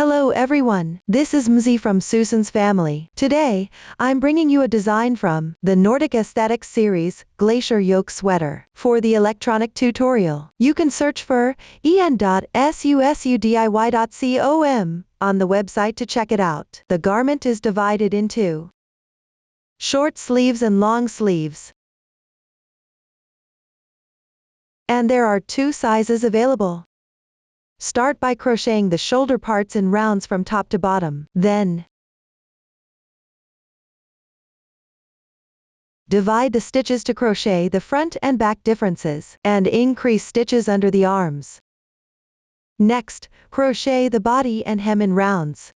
Hello everyone, this is Mzi from Susan's family. Today, I'm bringing you a design from the Nordic Aesthetics series, Glacier Yoke sweater. For the electronic tutorial, you can search for en.sussudiy.com on the website to check it out. The garment is divided into short sleeves and long sleeves. And there are two sizes available. Start by crocheting the shoulder parts in rounds from top to bottom. Then, divide the stitches to crochet the front and back differences, and increase stitches under the arms. Next, crochet the body and hem in rounds.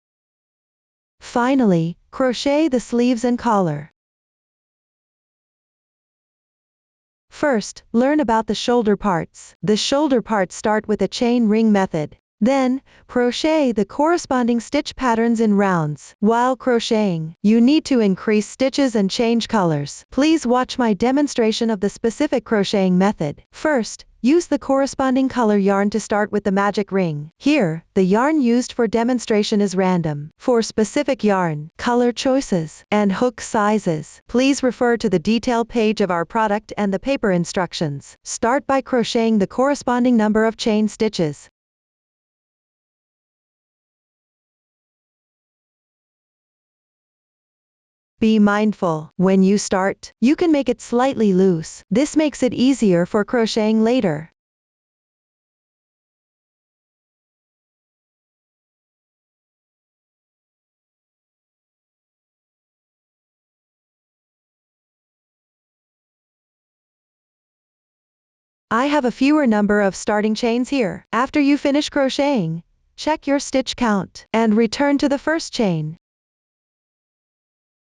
Finally, crochet the sleeves and collar. First, learn about the shoulder parts. The shoulder parts start with a chain ring method. Then, crochet the corresponding stitch patterns in rounds. While crocheting, you need to increase stitches and change colors. Please watch my demonstration of the specific crocheting method. First, use the corresponding color yarn to start with the magic ring. Here, the yarn used for demonstration is random. For specific yarn, color choices, and hook sizes, please refer to the detail page of our product and the paper instructions. Start by crocheting the corresponding number of chain stitches. Be mindful, when you start, you can make it slightly loose. This makes it easier for crocheting later. I have a fewer number of starting chains here. After you finish crocheting, check your stitch count, and return to the first chain.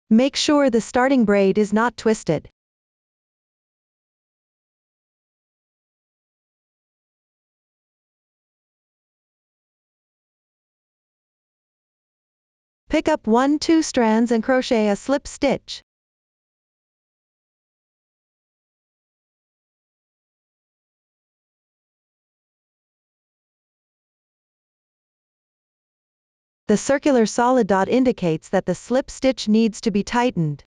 Make sure the starting braid is not twisted. Pick up 1-2 strands and crochet a slip stitch. The circular solid dot indicates that the slip stitch needs to be tightened.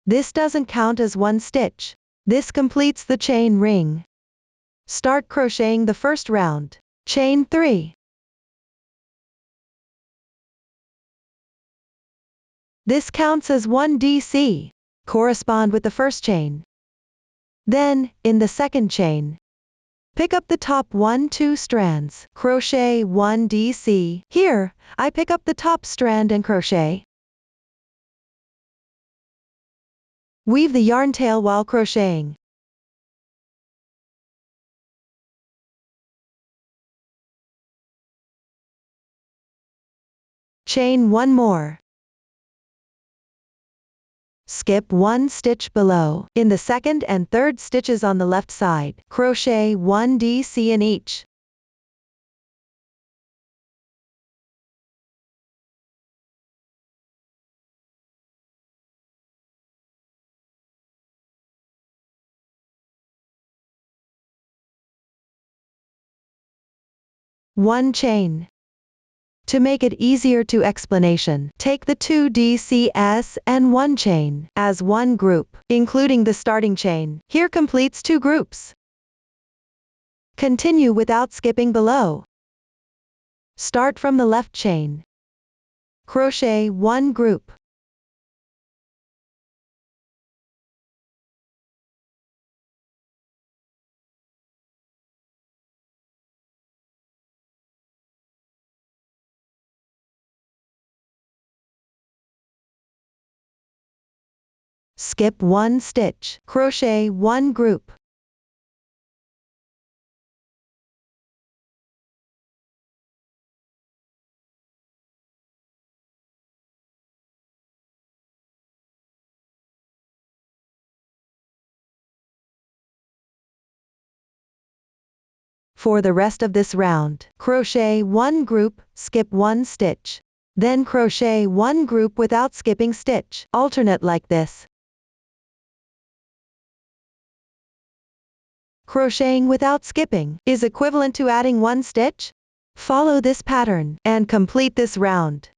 This doesn't count as one stitch. This completes the chain ring. Start crocheting the first round. Chain 3. This counts as 1 DC. Correspond with the first chain. Then, in the second chain, pick up the top 1-2 strands. Crochet 1 DC. Here, I pick up the top strand and crochet. Weave the yarn tail while crocheting. Chain 1 more. Skip 1 stitch below. In the second and third stitches on the left side, crochet 1 DC in each. One chain. To make it easier to explanation, take the 2 DCS and 1 chain as one group, including the starting chain. Here completes 2 groups. Continue without skipping below. Start from the left chain. Crochet 1 group. Skip 1 stitch. Crochet 1 group. For the rest of this round, crochet 1 group, skip 1 stitch. Then crochet 1 group without skipping stitch. Alternate like this. Crocheting without skipping is equivalent to adding 1 stitch. Follow this pattern and complete this round.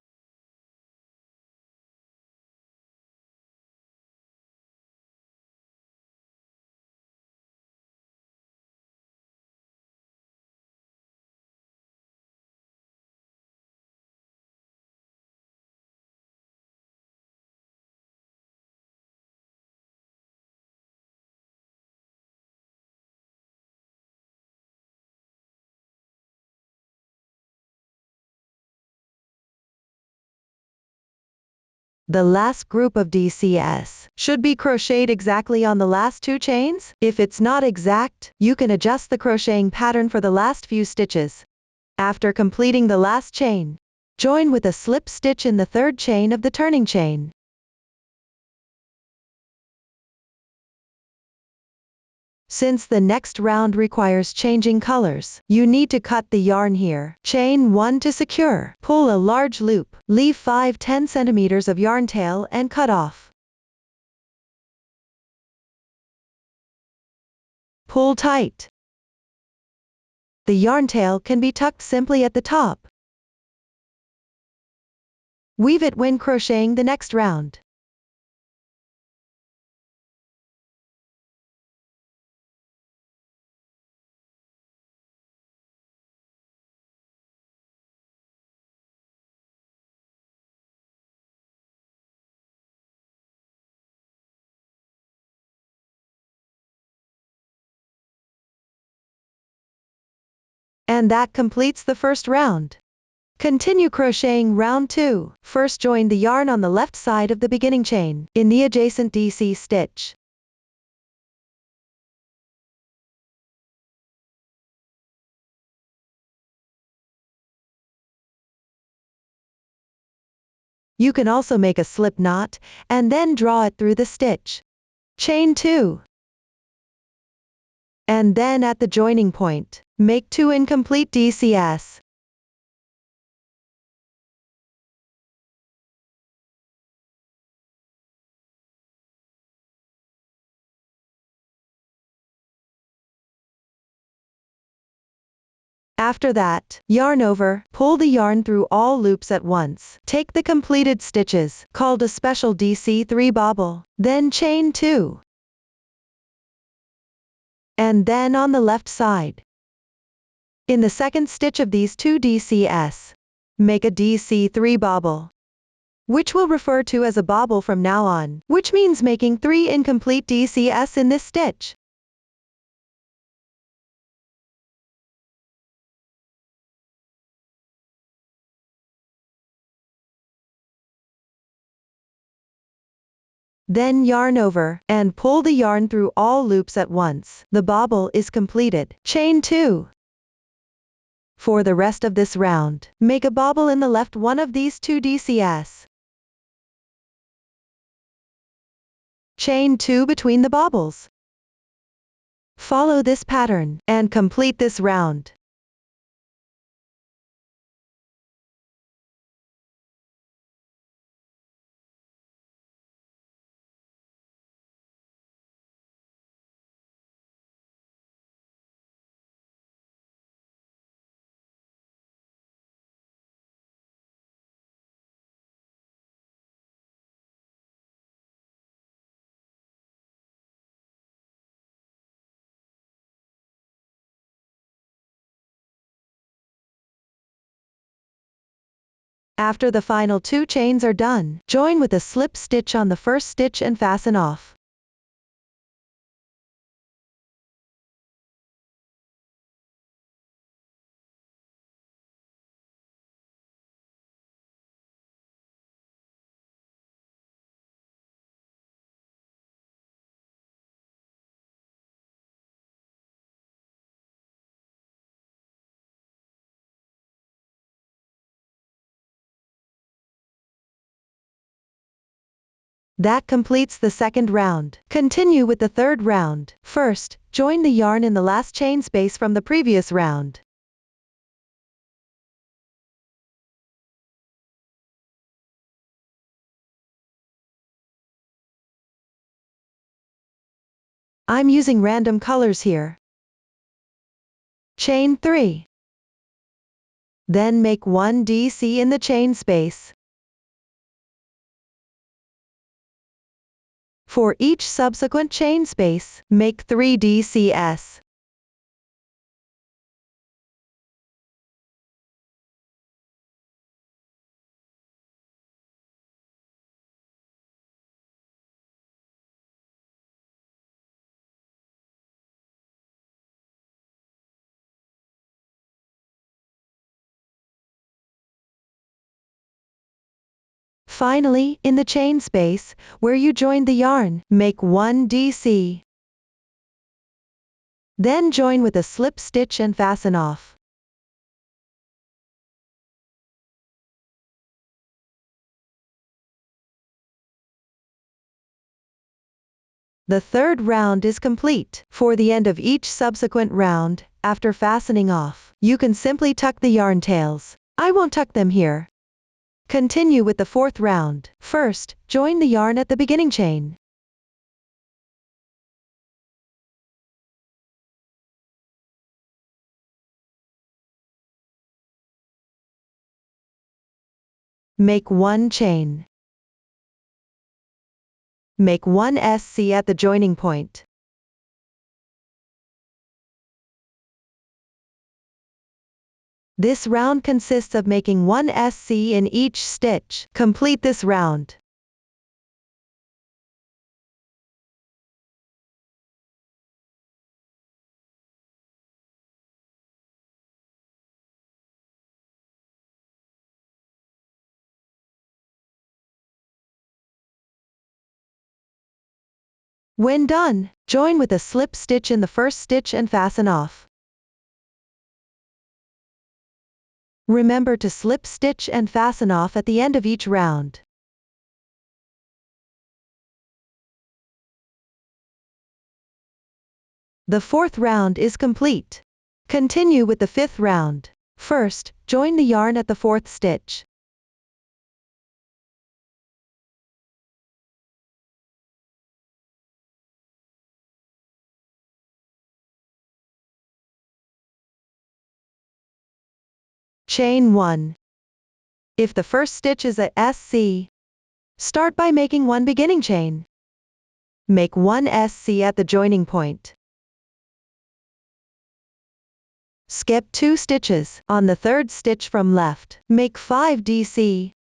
The last group of DCS should be crocheted exactly on the last 2 chains. If it's not exact, you can adjust the crocheting pattern for the last few stitches. After completing the last chain, join with a slip stitch in the 3rd chain of the turning chain. Since the next round requires changing colors, you need to cut the yarn here. Chain 1 to secure. Pull a large loop. Leave 5-10 centimeters of yarn tail and cut off. Pull tight. The yarn tail can be tucked simply at the top. Weave it when crocheting the next round. And that completes the first round. Continue crocheting round 2. First join the yarn on the left side of the beginning chain, in the adjacent DC stitch. You can also make a slip knot, and then draw it through the stitch. Chain 2. And then at the joining point, make 2 incomplete DCS. After that, yarn over, pull the yarn through all loops at once. Take the completed stitches, called a special DC3 bobble, then chain 2. And then on the left side, in the second stitch of these 2 DCS, make a DC3 bobble, which we'll refer to as a bobble from now on, which means making 3 incomplete DCS in this stitch. Then yarn over, and pull the yarn through all loops at once. The bobble is completed. Chain 2. For the rest of this round, make a bobble in the left one of these 2 DCS. Chain 2 between the bobbles. Follow this pattern, and complete this round. After the final 2 chains are done, join with a slip stitch on the first stitch and fasten off. That completes the second round. Continue with the third round. First, join the yarn in the last chain space from the previous round. I'm using random colors here. Chain 3. Then make 1 DC in the chain space. For each subsequent chain space, make 3 DCs. Finally, in the chain space, where you joined the yarn, make 1 DC. Then join with a slip stitch and fasten off. The third round is complete. For the end of each subsequent round, after fastening off, you can simply tuck the yarn tails. I won't tuck them here. Continue with the fourth round. First, join the yarn at the beginning chain. Make 1 chain. Make 1 SC at the joining point. This round consists of making 1 SC in each stitch. Complete this round. When done, join with a slip stitch in the first stitch and fasten off. Remember to slip stitch and fasten off at the end of each round. The fourth round is complete. Continue with the fifth round. First, join the yarn at the fourth stitch. Chain 1. If the first stitch is a SC, start by making 1 beginning chain. Make 1 SC at the joining point. Skip 2 stitches. On the third stitch from left, make 5 DC.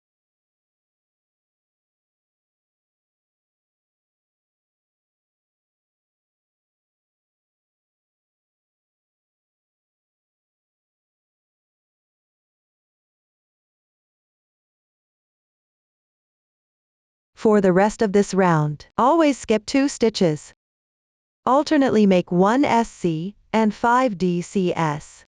For the rest of this round, always skip 2 stitches. Alternately make 1 SC and 5 DCS.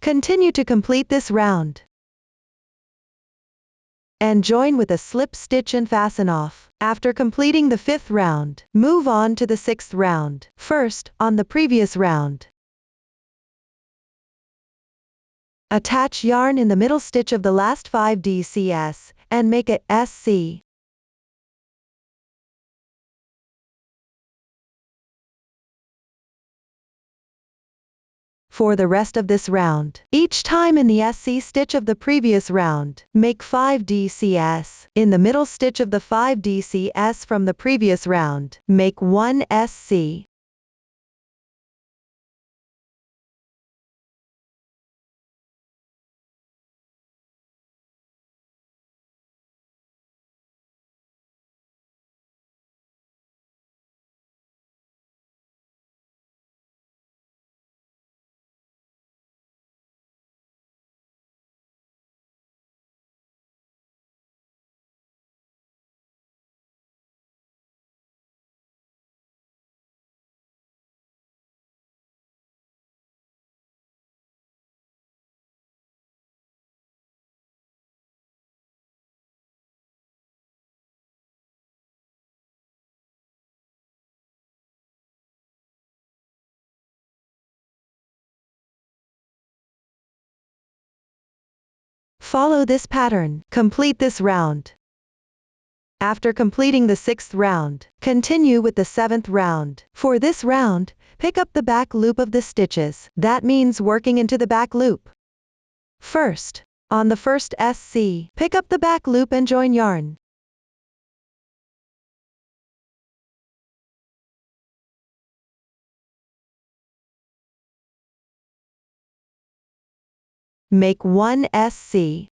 Continue to complete this round. And join with a slip stitch and fasten off. After completing the fifth round, move on to the sixth round. First, on the previous round, attach yarn in the middle stitch of the last 5 DCS, and make a SC. For the rest of this round, each time in the SC stitch of the previous round, make 5 DCS. In the middle stitch of the 5 DCS from the previous round, make 1 SC. Follow this pattern. Complete this round. After completing the 6th round, continue with the 7th round. For this round, pick up the back loop of the stitches. That means working into the back loop. First, on the first SC, pick up the back loop and join yarn. Make 1 SC.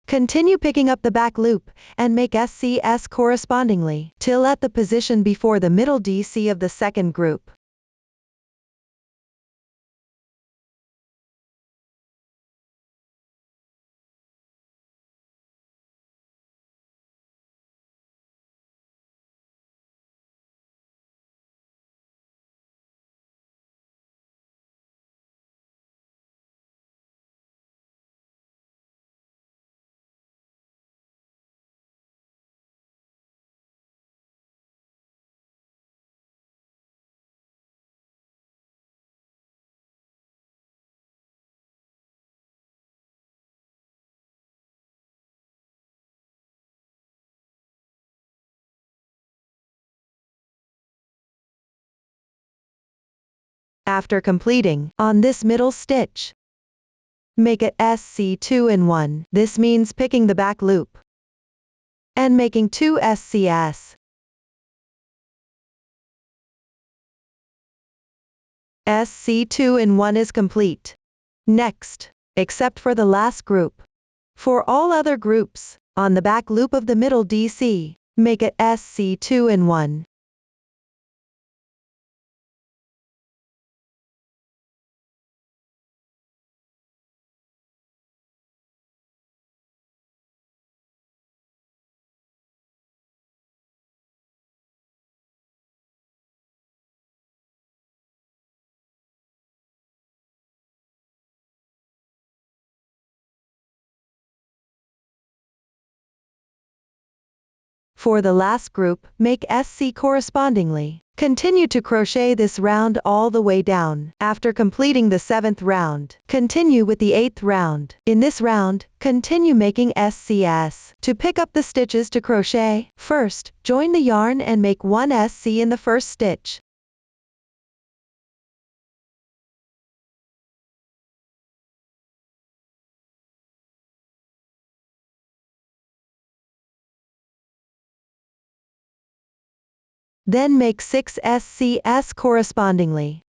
Continue picking up the back loop, and make SCS correspondingly, till at the position before the middle DC of the second group. After completing, on this middle stitch, make it SC2 in 1. This means picking the back loop and making 2 SCS. SC2 in 1 is complete. Next, except for the last group. For all other groups, on the back loop of the middle DC, make it SC2 in 1. For the last group, make SC correspondingly. Continue to crochet this round all the way down. After completing the 7th round, continue with the 8th round. In this round, continue making SCS. To pick up the stitches to crochet, first, join the yarn and make 1 SC in the first stitch. Then make 6 SCS correspondingly.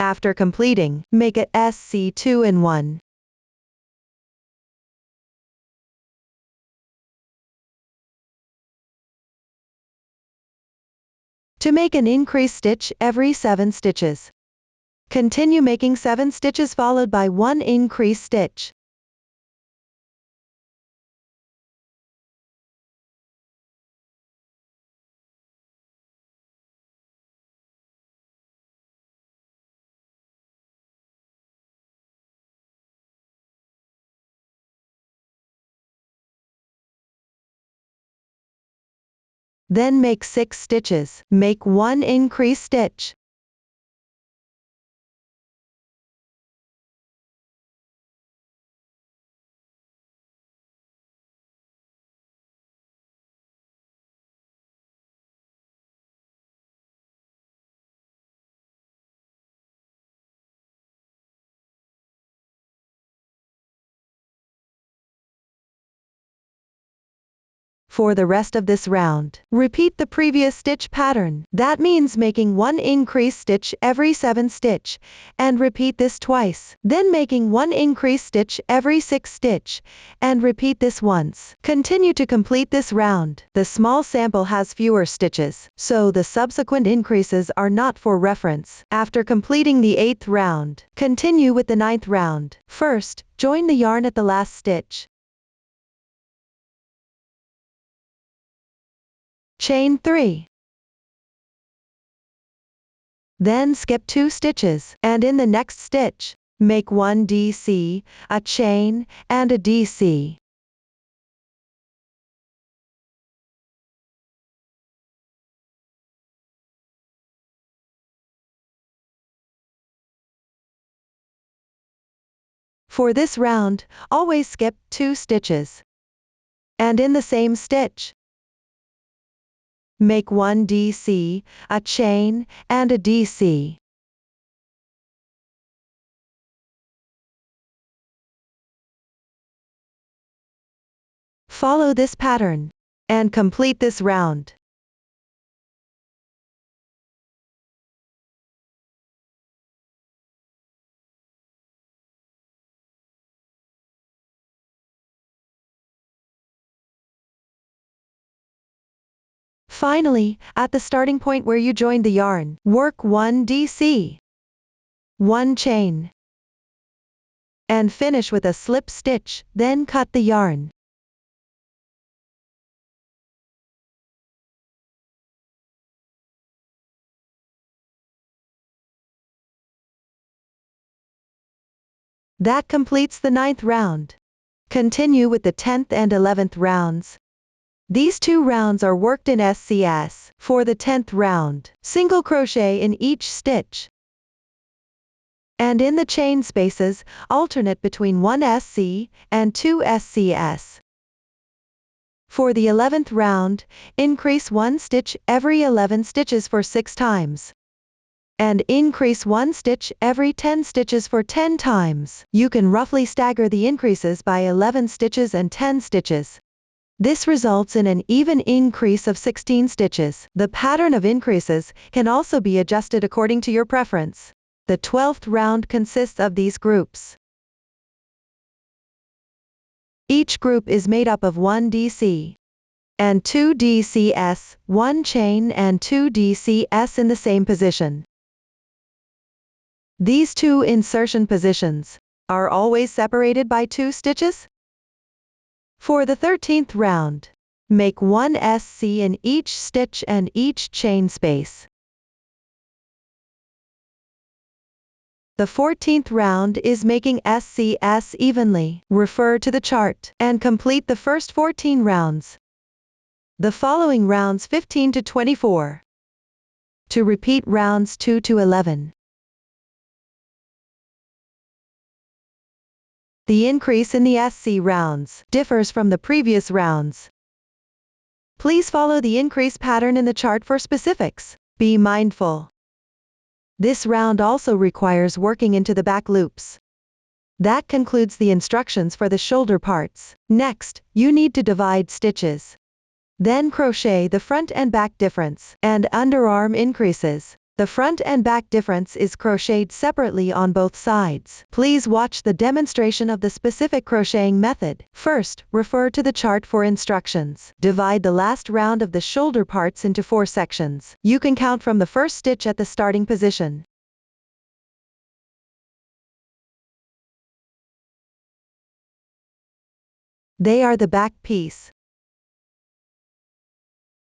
After completing, make it SC2 in 1. To make an increase stitch every 7 stitches. Continue making 7 stitches followed by 1 increase stitch. Then make 6 stitches, make 1 increase stitch. For the rest of this round, repeat the previous stitch pattern. That means making one increase stitch every 7 stitch, and repeat this twice. Then making one increase stitch every 6 stitch, and repeat this once. Continue to complete this round. The small sample has fewer stitches, so the subsequent increases are not for reference. After completing the 8th round, continue with the 9th round. First, join the yarn at the last stitch. Chain 3. Then skip 2 stitches, and in the next stitch, make 1 DC, a chain, and a DC. For this round, always skip 2 stitches. And in the same stitch, make 1 DC, a chain, and a DC. Follow this pattern, and complete this round. Finally, at the starting point where you joined the yarn, work 1 DC, 1 chain, and finish with a slip stitch, then cut the yarn. That completes the 9th round. Continue with the 10th and 11th rounds. These 2 rounds are worked in SCS. For the 10th round, single crochet in each stitch. And in the chain spaces, alternate between 1 SC and 2 SCS. For the 11th round, increase 1 stitch every 11 stitches for 6 times. And increase 1 stitch every 10 stitches for 10 times. You can roughly stagger the increases by 11 stitches and 10 stitches. This results in an even increase of 16 stitches. The pattern of increases can also be adjusted according to your preference. The 12th round consists of these groups. Each group is made up of 1 DC and 2 DCS, 1 chain and 2 DCS in the same position. These 2 insertion positions are always separated by 2 stitches. For the 13th round, make 1 SC in each stitch and each chain space. The 14th round is making SCS evenly. Refer to the chart and complete the first 14 rounds. The following rounds 15 to 24. To repeat rounds 2 to 11. The increase in the SC rounds differs from the previous rounds. Please follow the increase pattern in the chart for specifics. Be mindful. This round also requires working into the back loops. That concludes the instructions for the shoulder parts. Next, you need to divide stitches. Then crochet the front and back difference and underarm increases. The front and back difference is crocheted separately on both sides. Please watch the demonstration of the specific crocheting method. First, refer to the chart for instructions. Divide the last round of the shoulder parts into 4 sections. You can count from the first stitch at the starting position. They are the back piece,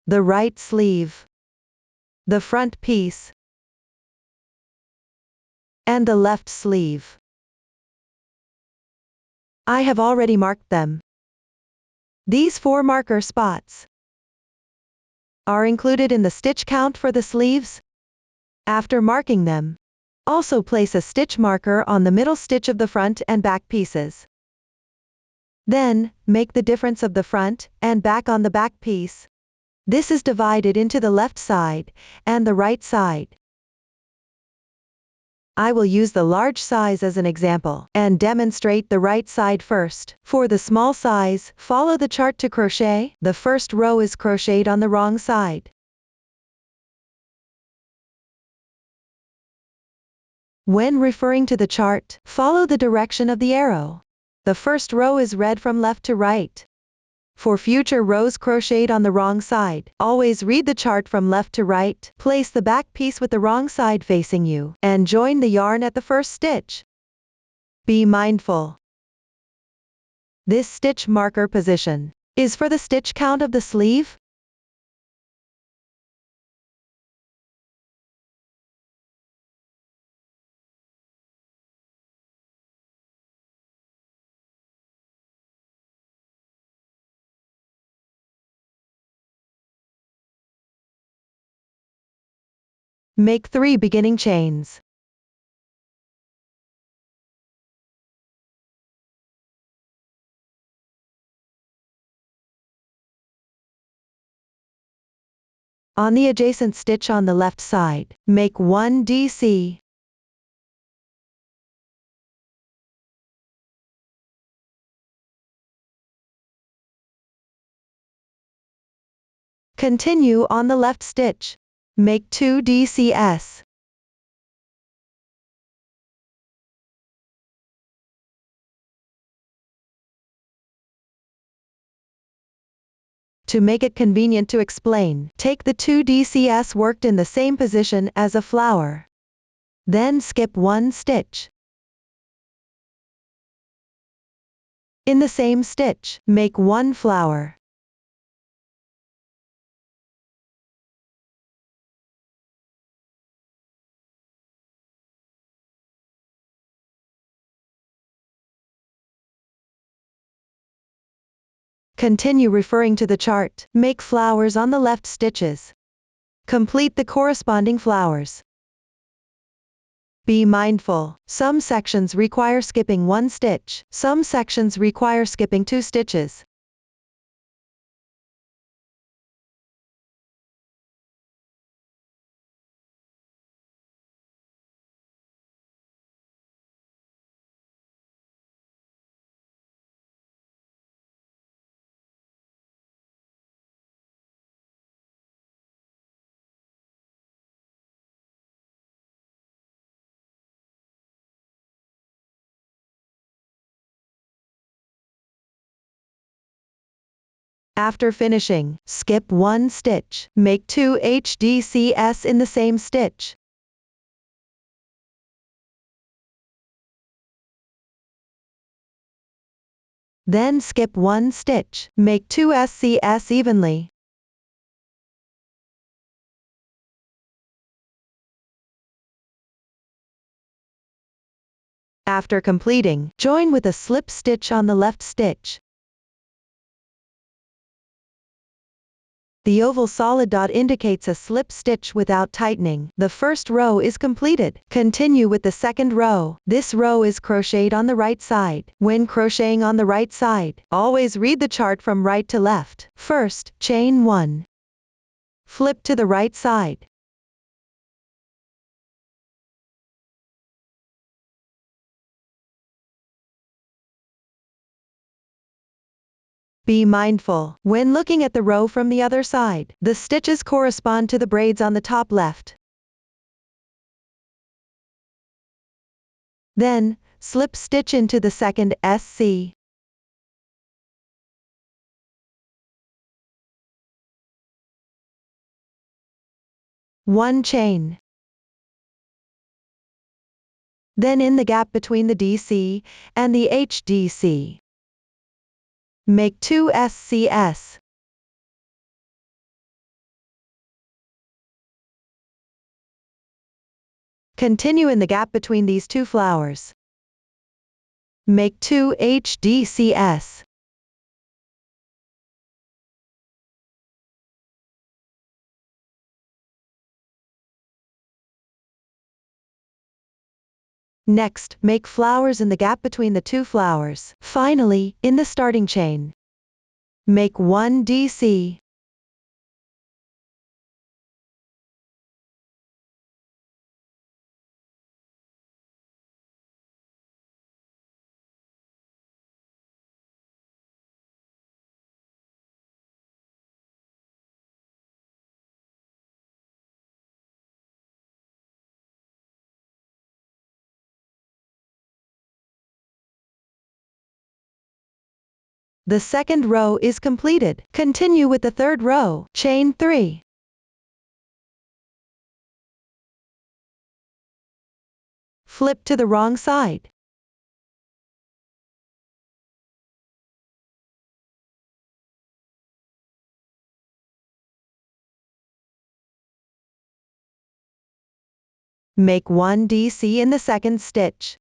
the right sleeve, the front piece, and the left sleeve. I have already marked them. These 4 marker spots are included in the stitch count for the sleeves. After marking them, also place a stitch marker on the middle stitch of the front and back pieces. Then, make the difference of the front and back on the back piece. This is divided into the left side and the right side. I will use the large size as an example, and demonstrate the right side first. For the small size, follow the chart to crochet. The first row is crocheted on the wrong side. When referring to the chart, follow the direction of the arrow. The first row is read from left to right. For future rows crocheted on the wrong side, always read the chart from left to right, place the back piece with the wrong side facing you, and join the yarn at the first stitch. Be mindful. This stitch marker position is for the stitch count of the sleeve. Make 3 beginning chains. On the adjacent stitch on the left side, make 1 DC. Continue on the left stitch. Make 2 DCS. To make it convenient to explain, take the 2 DCS worked in the same position as a flower. Then skip 1 stitch. In the same stitch, make 1 flower. Continue referring to the chart. Make flowers on the left stitches. Complete the corresponding flowers. Be mindful, some sections require skipping 1 stitch, some sections require skipping 2 stitches. After finishing, skip 1 stitch, make 2 HDCS in the same stitch. Then skip 1 stitch, make 2 SCS evenly. After completing, join with a slip stitch on the left stitch. The oval solid dot indicates a slip stitch without tightening. The first row is completed. Continue with the second row. This row is crocheted on the right side. When crocheting on the right side, always read the chart from right to left. First, chain 1. Flip to the right side. Be mindful, when looking at the row from the other side, the stitches correspond to the braids on the top left. Then, slip stitch into the second SC. One chain. Then in the gap between the DC and the HDC, make 2 SCS. Continue in the gap between these 2 flowers. Make 2 HDCS. Next, make flowers in the gap between the 2 flowers. Finally, in the starting chain, make 1 DC. The second row is completed. Continue with the third row. Chain 3. Flip to the wrong side. Make 1 DC in the second stitch.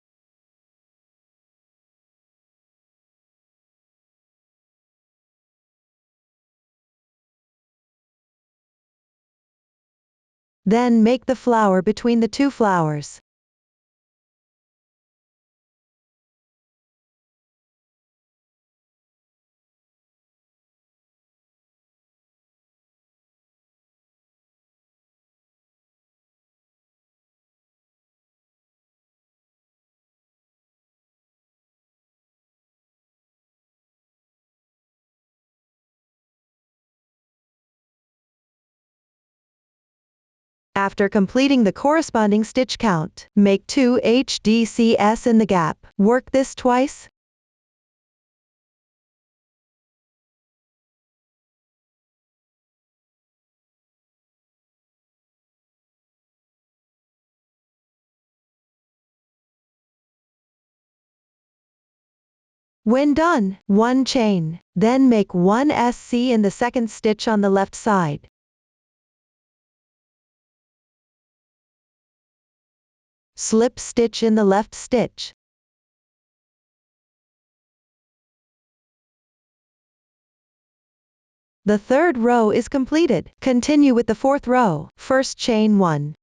Then make the flower between the two flowers. After completing the corresponding stitch count, make 2 HDCS in the gap. Work this twice. When done, 1 chain, then make 1 SC in the second stitch on the left side. Slip stitch in the left stitch. The third row is completed. Continue with the fourth row. First chain 1.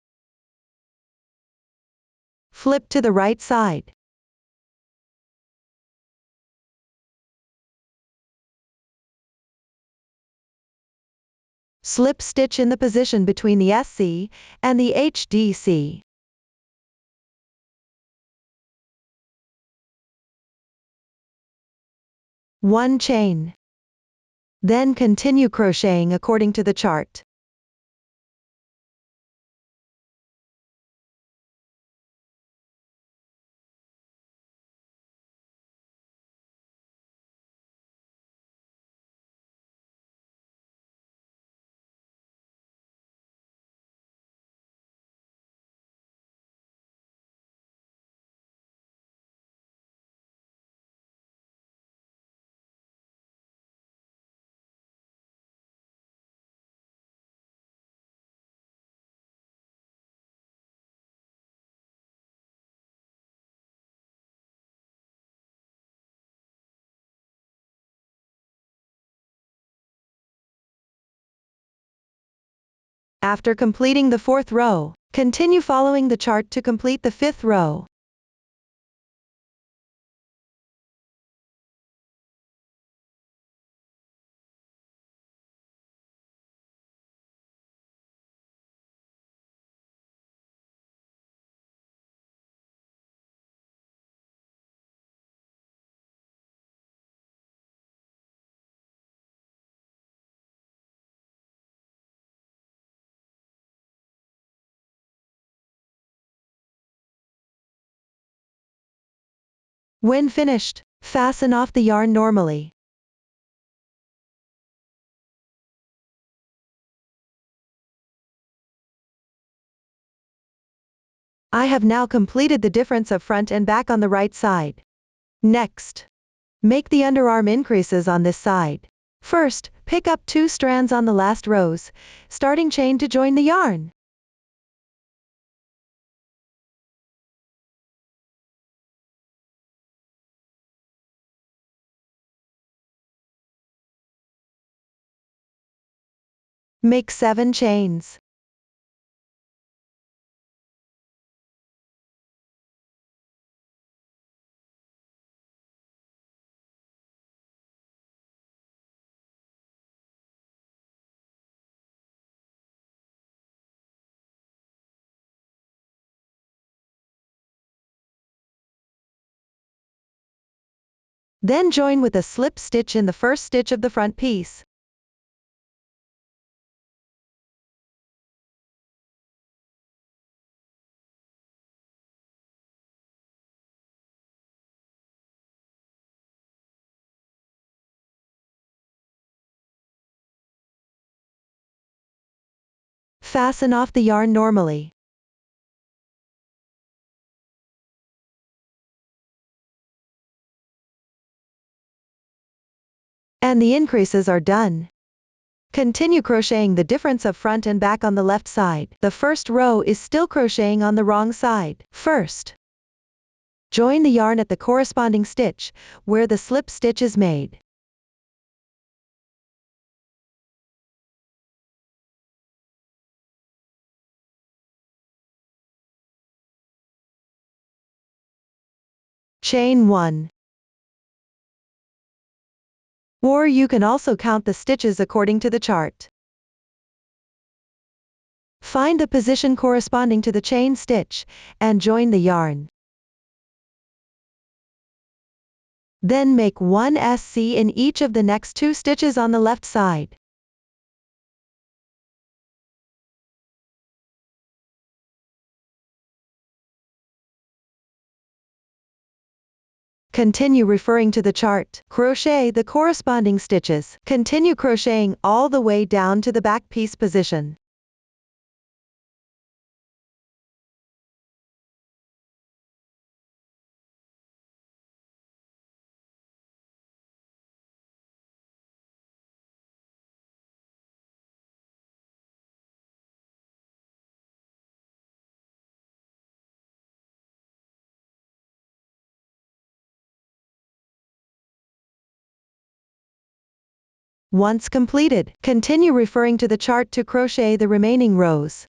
Flip to the right side. Slip stitch in the position between the SC and the HDC. One chain. Then continue crocheting according to the chart. After completing the fourth row, continue following the chart to complete the fifth row. When finished, fasten off the yarn normally. I have now completed the difference of front and back on the right side. Next, make the underarm increases on this side. First, pick up 2 strands on the last rows, starting chain to join the yarn. Make 7 chains. Then join with a slip stitch in the first stitch of the front piece. Fasten off the yarn normally. And the increases are done. Continue crocheting the difference of front and back on the left side. The first row is still crocheting on the wrong side. First, join the yarn at the corresponding stitch, where the slip stitch is made. Chain 1. Or you can also count the stitches according to the chart. Find the position corresponding to the chain stitch, and join the yarn. Then make 1 SC in each of the next 2 stitches on the left side. Continue referring to the chart. Crochet the corresponding stitches. Continue crocheting all the way down to the back piece position. Once completed, continue referring to the chart to crochet the remaining rows.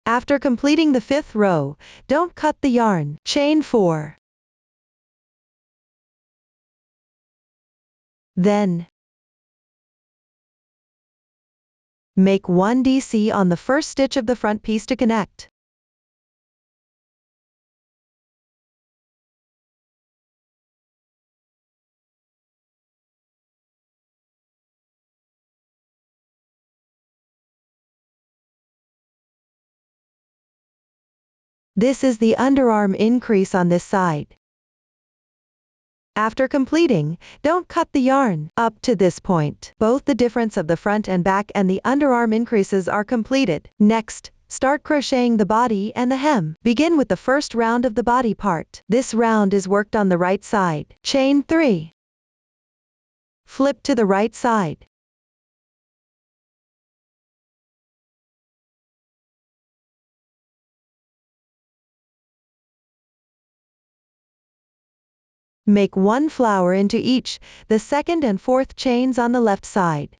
After completing the 5th row, don't cut the yarn. Chain 4. Then, make 1 DC on the first stitch of the front piece to connect. This is the underarm increase on this side. After completing, don't cut the yarn. Up to this point, both the difference of the front and back and the underarm increases are completed. Next, start crocheting the body and the hem. Begin with the first round of the body part. This round is worked on the right side. Chain 3. Flip to the right side. Make 1 flower into each, the 2nd and 4th chains on the left side.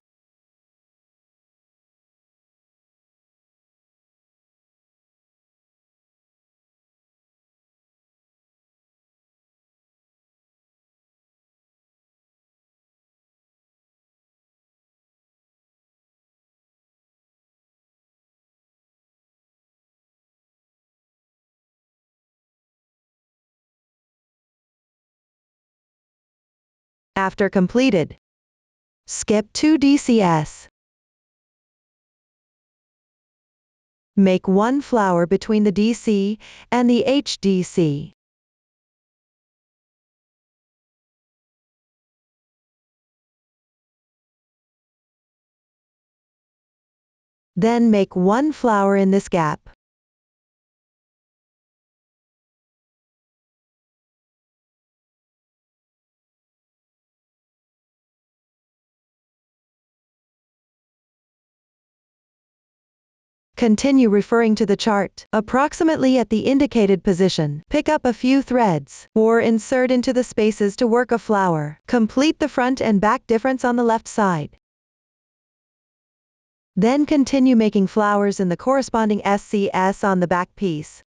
After completed, skip 2 DCs. Make 1 flower between the DC and the HDC. Then make 1 flower in this gap. Continue referring to the chart. Approximately at the indicated position, pick up a few threads, or insert into the spaces to work a flower. Complete the front and back difference on the left side. Then continue making flowers in the corresponding SCS on the back piece.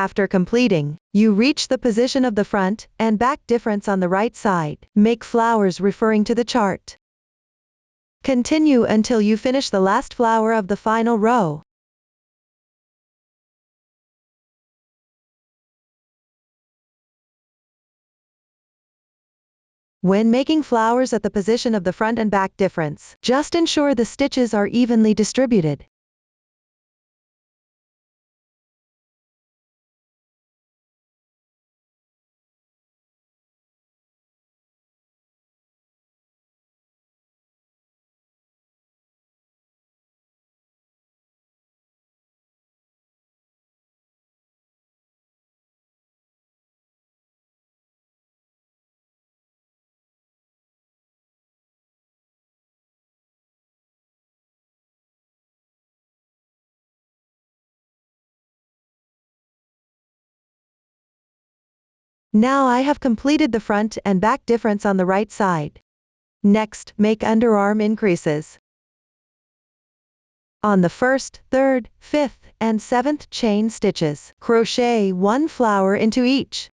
After completing, you reach the position of the front and back difference on the right side. Make flowers referring to the chart. Continue until you finish the last flower of the final row. When making flowers at the position of the front and back difference, just ensure the stitches are evenly distributed. Now I have completed the front and back difference on the right side. Next, make underarm increases. On the 1st, 3rd, 5th, and 7th chain stitches, crochet 1 flower into each.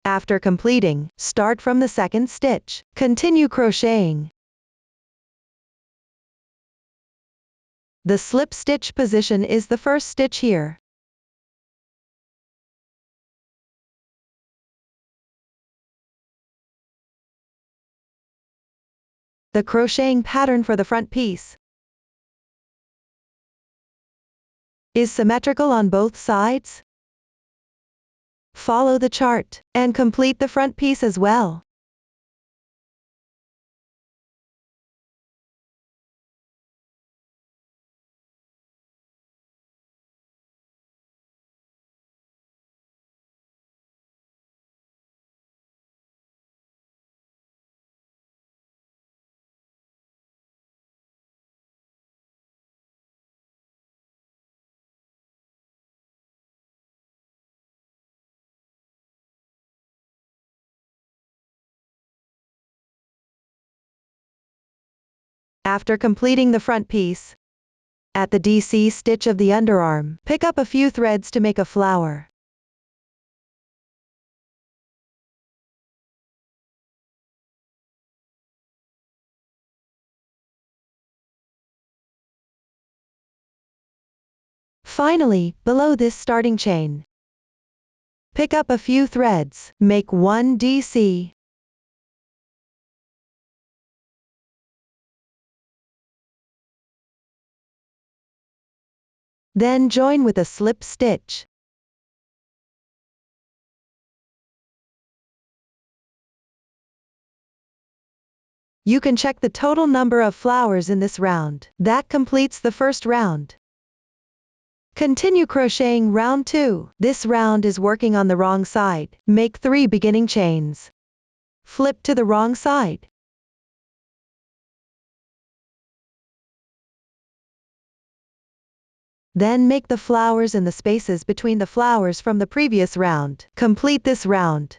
After completing, start from the 2nd stitch. Continue crocheting. The slip stitch position is the 1st stitch here. The crocheting pattern for the front piece is symmetrical on both sides. Follow the chart and complete the front piece as well. After completing the front piece, at the DC stitch of the underarm, pick up a few threads to make a flower. Finally, below this starting chain, pick up a few threads, make 1 DC. Then join with a slip stitch. You can check the total number of flowers in this round. That completes the first round. Continue crocheting round 2. This round is working on the wrong side. Make 3 beginning chains. Flip to the wrong side. Then make the flowers in the spaces between the flowers from the previous round. Complete this round.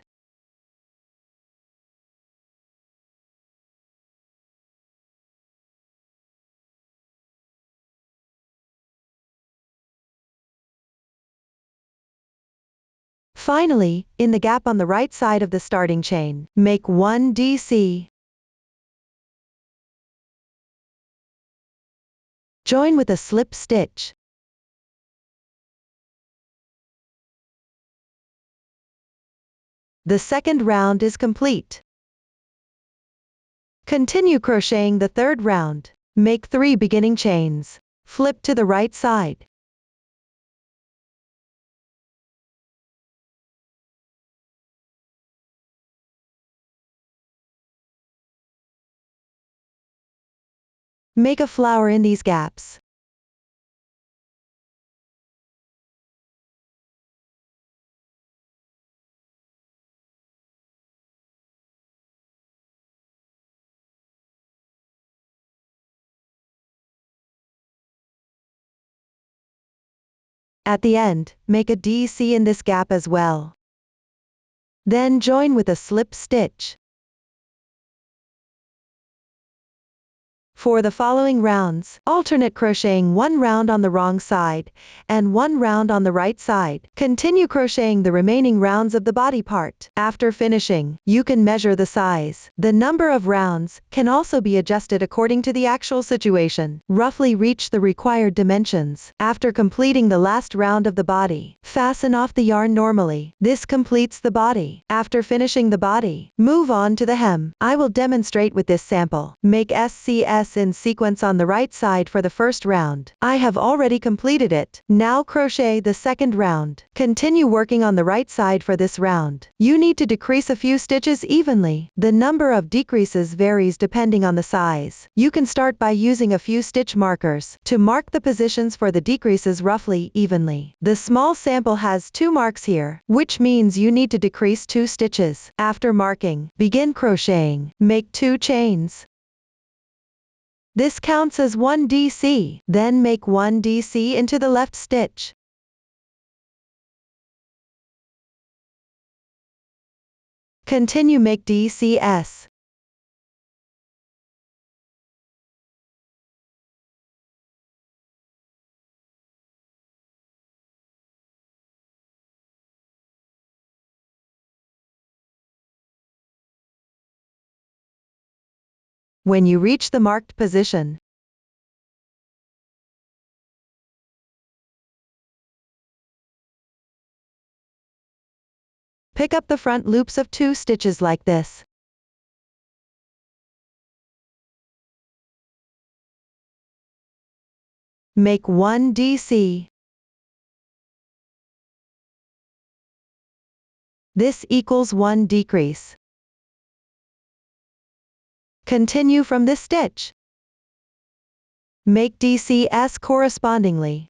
Finally, in the gap on the right side of the starting chain, make 1 DC. Join with a slip stitch. The second round is complete. Continue crocheting the third round. Make 3 beginning chains. Flip to the right side. Make a flower in these gaps. At the end, make a DC in this gap as well. Then join with a slip stitch. For the following rounds, alternate crocheting 1 round on the wrong side, and 1 round on the right side. Continue crocheting the remaining rounds of the body part. After finishing, you can measure the size. The number of rounds can also be adjusted according to the actual situation. Roughly reach the required dimensions. After completing the last round of the body, fasten off the yarn normally. This completes the body. After finishing the body, move on to the hem. I will demonstrate with this sample. Make SCS in sequence on the right side for the first round. I have already completed it. Now crochet the second round. Continue working on the right side for this round. You need to decrease a few stitches evenly. The number of decreases varies depending on the size. You can start by using a few stitch markers to mark the positions for the decreases roughly evenly. The small sample has 2 marks here, which means you need to decrease 2 stitches. After marking, begin crocheting. Make 2 chains. This counts as 1 DC. Then make 1 DC into the left stitch. Continue make DCS. When you reach the marked position, pick up the front loops of 2 stitches like this. Make 1 DC. This equals 1 decrease. Continue from this stitch. Make DCS correspondingly.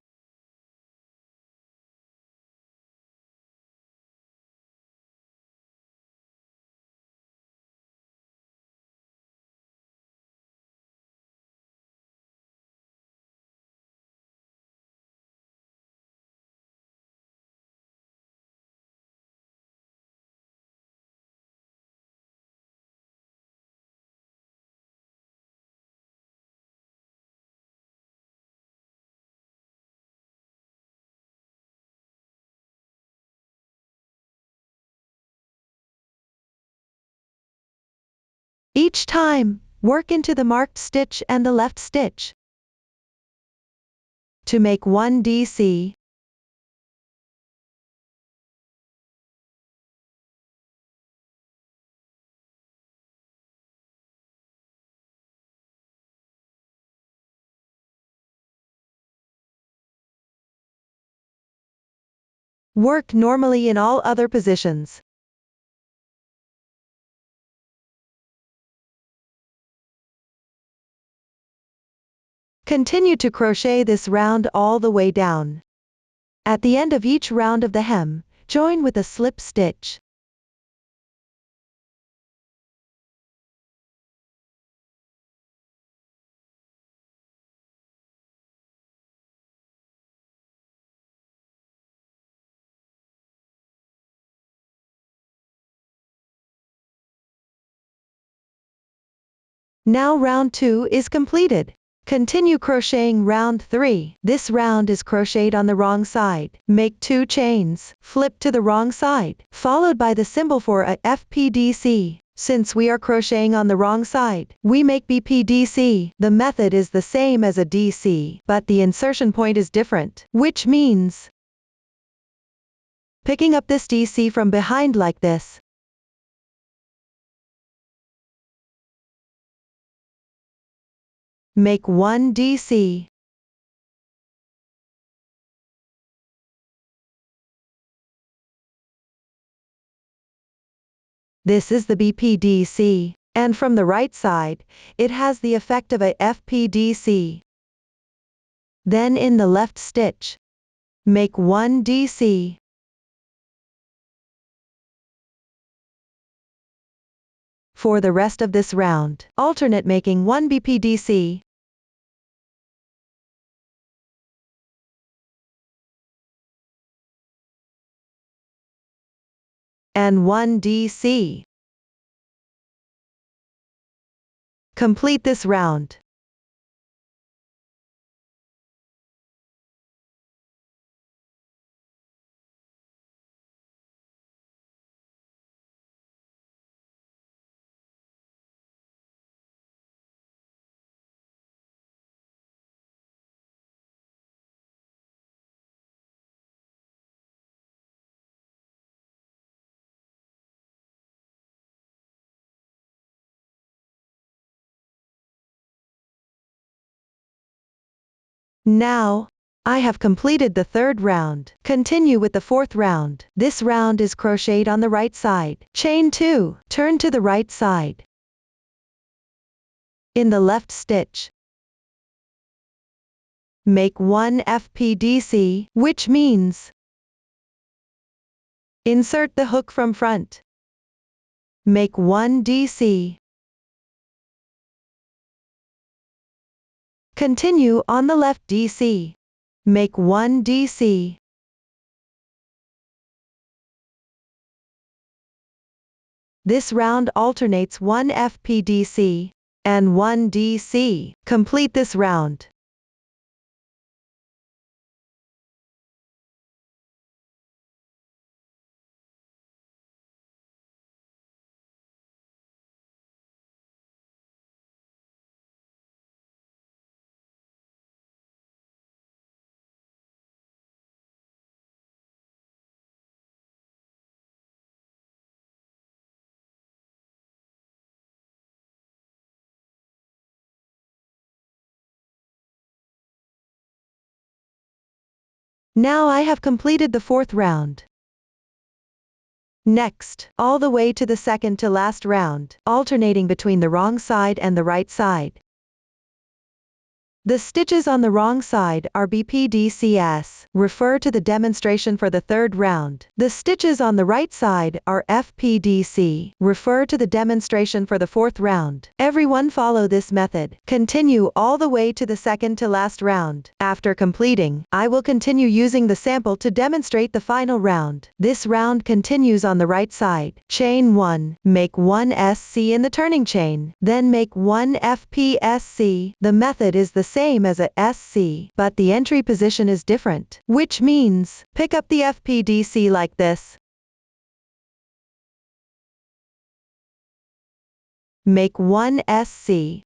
Each time, work into the marked stitch and the left stitch. To make 1 DC, work normally in all other positions. Continue to crochet this round all the way down. At the end of each round of the hem, join with a slip stitch. Now round 2 is completed. Continue crocheting round 3. This round is crocheted on the wrong side. Make 2 chains, flip to the wrong side, followed by the symbol for a FPDC. Since we are crocheting on the wrong side, we make BPDC. The method is the same as a DC, but the insertion point is different, which means picking up this DC from behind like this. Make 1 DC. This is the BPDC, and from the right side, it has the effect of a FPDC. Then in the left stitch, make 1 DC. For the rest of this round, alternate making 1 BPDC. And 1 DC. Complete this round. Now, I have completed the third round. Continue with the fourth round. This round is crocheted on the right side. Chain 2, turn to the right side. In the left stitch, make 1 FPDC, which means insert the hook from front. Make 1 DC. Continue on the left DC. Make 1 DC. This round alternates 1 FPDC and 1 DC. Complete this round. Now I have completed the fourth round. Next, all the way to the second to last round, alternating between the wrong side and the right side. The stitches on the wrong side are BPDCS. Refer to the demonstration for the third round. The stitches on the right side are FPDC. Refer to the demonstration for the fourth round. Everyone follow this method. Continue all the way to the second to last round. After completing, I will continue using the sample to demonstrate the final round. This round continues on the right side. Chain 1, make 1 SC in the turning chain, then make 1 FPSC. The method is the same as a SC, but the entry position is different, which means pick up the FPDC like this. Make 1 SC.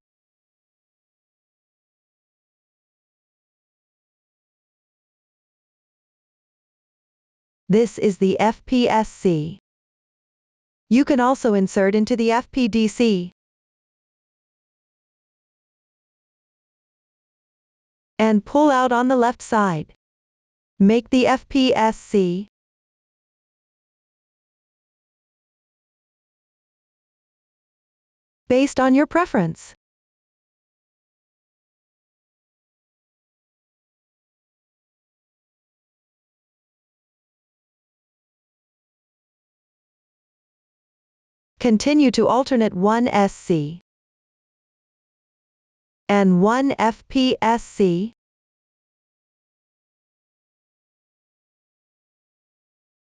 This is the FPSC. You can also insert into the FPDC and pull out on the left side. Make the FPSC. Based on your preference. Continue to alternate 1 SC and 1 FPSC.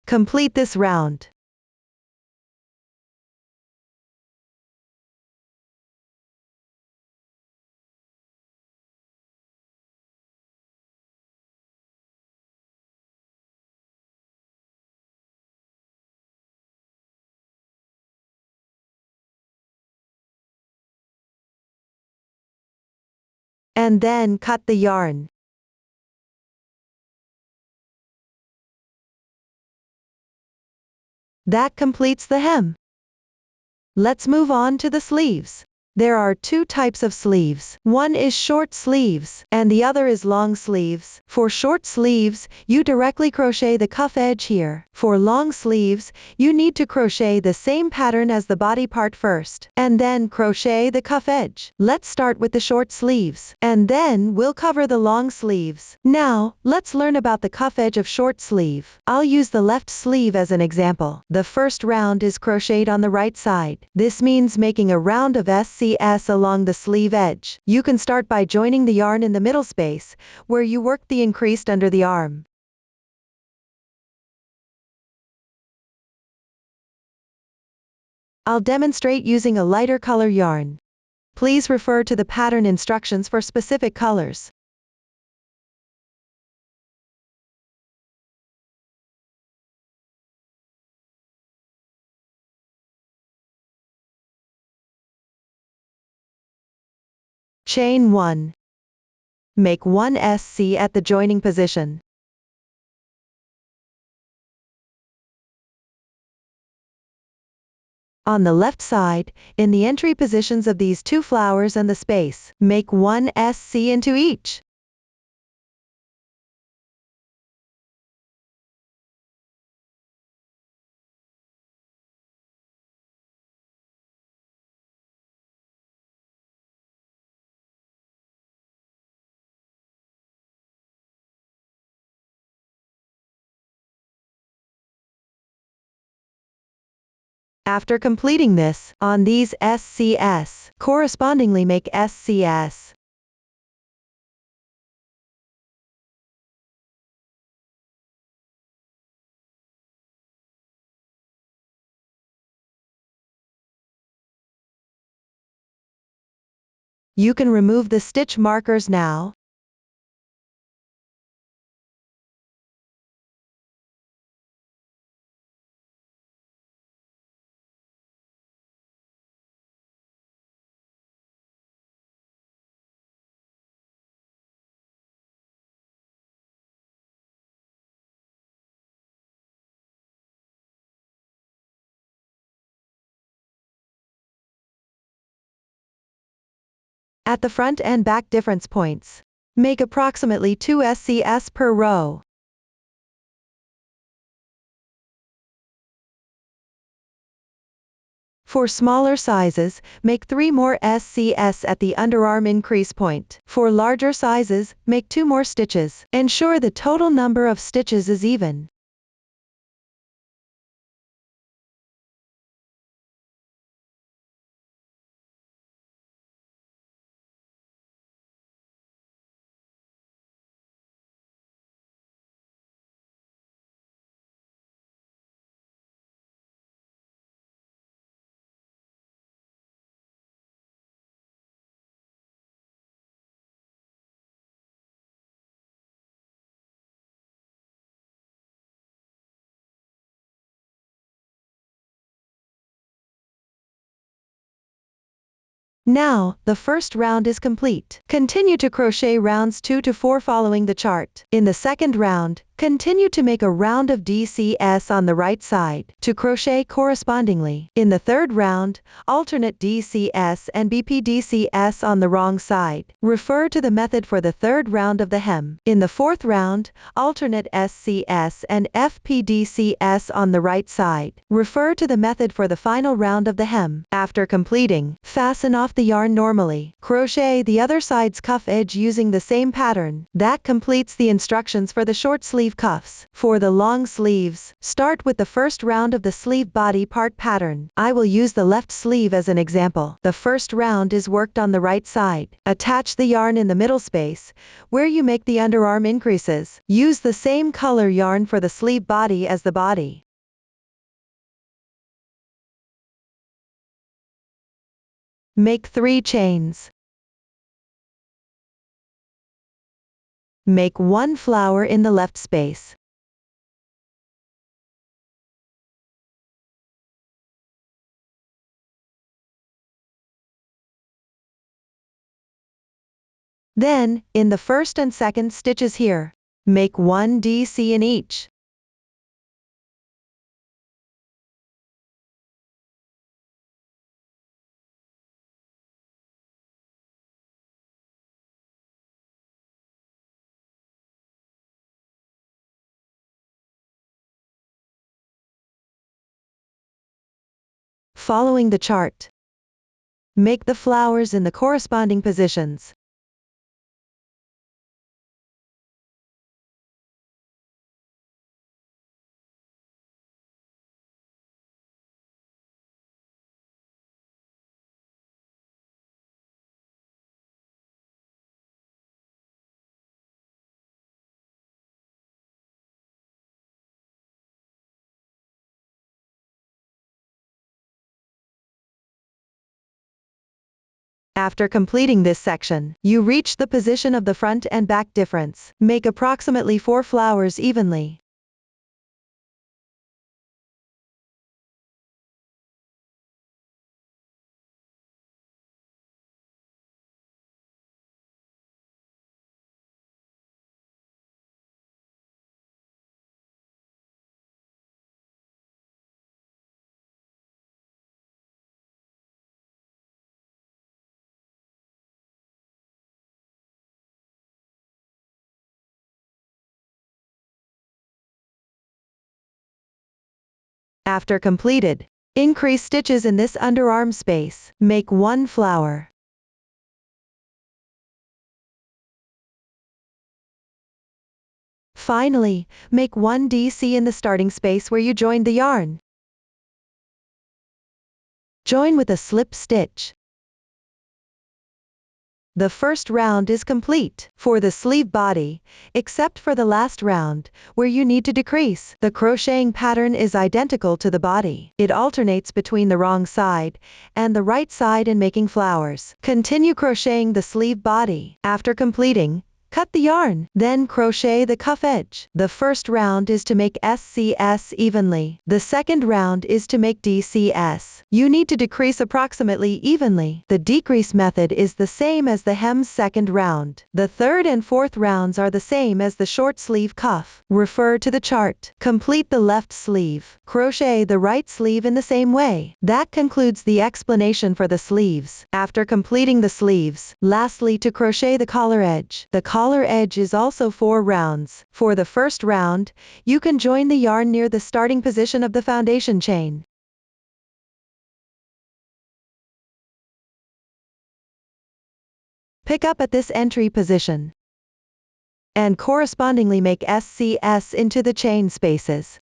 Complete this round. And then cut the yarn. That completes the hem. Let's move on to the sleeves. There are two types of sleeves. One is short sleeves, and the other is long sleeves. For short sleeves, you directly crochet the cuff edge here. For long sleeves, you need to crochet the same pattern as the body part first, and then crochet the cuff edge. Let's start with the short sleeves, and then we'll cover the long sleeves. Now, let's learn about the cuff edge of short sleeve. I'll use the left sleeve as an example. The first round is crocheted on the right side. This means making a round of SCS along the sleeve edge. You can start by joining the yarn in the middle space, where you work the increased under the arm. I'll demonstrate using a lighter color yarn. Please refer to the pattern instructions for specific colors. Chain 1. Make 1 SC at the joining position. On the left side, in the entry positions of these two flowers and the space, make 1 SC into each. After completing this, on these SCS, correspondingly make SCS. You can remove the stitch markers now. At the front and back difference points, make approximately 2 SCS per row. For smaller sizes, make 3 more SCS at the underarm increase point. For larger sizes, make 2 more stitches. Ensure the total number of stitches is even. Now, the first round is complete. Continue to crochet rounds 2 to 4 following the chart. In the second round, continue to make a round of DCS on the right side, to crochet correspondingly. In the third round, alternate DCS and BPDCS on the wrong side. Refer to the method for the third round of the hem. In the fourth round, alternate SCS and FPDCS on the right side. Refer to the method for the final round of the hem. After completing, fasten off the yarn normally. Crochet the other side's cuff edge using the same pattern. That completes the instructions for the short sleeve cuffs. For the long sleeves, start with the first round of the sleeve body part pattern. I will use the left sleeve as an example. The first round is worked on the right side. Attach the yarn in the middle space, where you make the underarm increases. Use the same color yarn for the sleeve body as the body. Make 3 chains. Make 1 flower in the left space. Then, in the first and second stitches here, make 1 DC in each. following the chart. Make the flowers in the corresponding positions. After completing this section, you reach the position of the front and back difference. Make approximately 4 flowers evenly. After completed, increase stitches in this underarm space. Make 1 flower. Finally, make 1 DC in the starting space where you joined the yarn. Join with a slip stitch. The first round is complete for the sleeve body, except for the last round, where you need to decrease. The crocheting pattern is identical to the body. It alternates between the wrong side and the right side in making flowers. Continue crocheting the sleeve body. After completing, cut the yarn, then crochet the cuff edge. The first round is to make SCS evenly. The second round is to make DCS. You need to decrease approximately evenly. The decrease method is the same as the hem's second round. The third and fourth rounds are the same as the short sleeve cuff. Refer to the chart. Complete the left sleeve. Crochet the right sleeve in the same way. That concludes the explanation for the sleeves. After completing the sleeves, lastly to crochet the collar edge. The collar edge is also 4 rounds. For the first round, you can join the yarn near the starting position of the foundation chain. Pick up at this entry position and correspondingly make SCS into the chain spaces.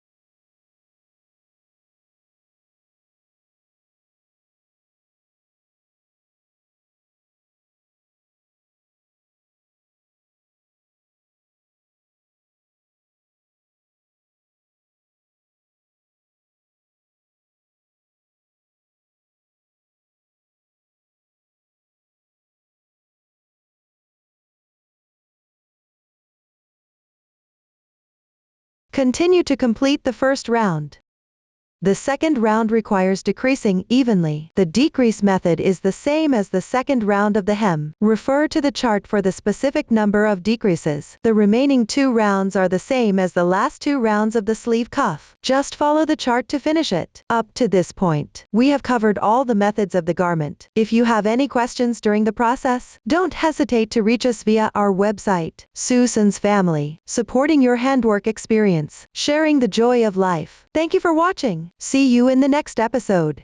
Continue to complete the first round. The second round requires decreasing evenly. The decrease method is the same as the second round of the hem. Refer to the chart for the specific number of decreases. The remaining 2 rounds are the same as the last 2 rounds of the sleeve cuff. Just follow the chart to finish it. Up to this point, we have covered all the methods of the garment. If you have any questions during the process, don't hesitate to reach us via our website. Susan's Family, supporting your handwork experience, sharing the joy of life. Thank you for watching. See you in the next episode.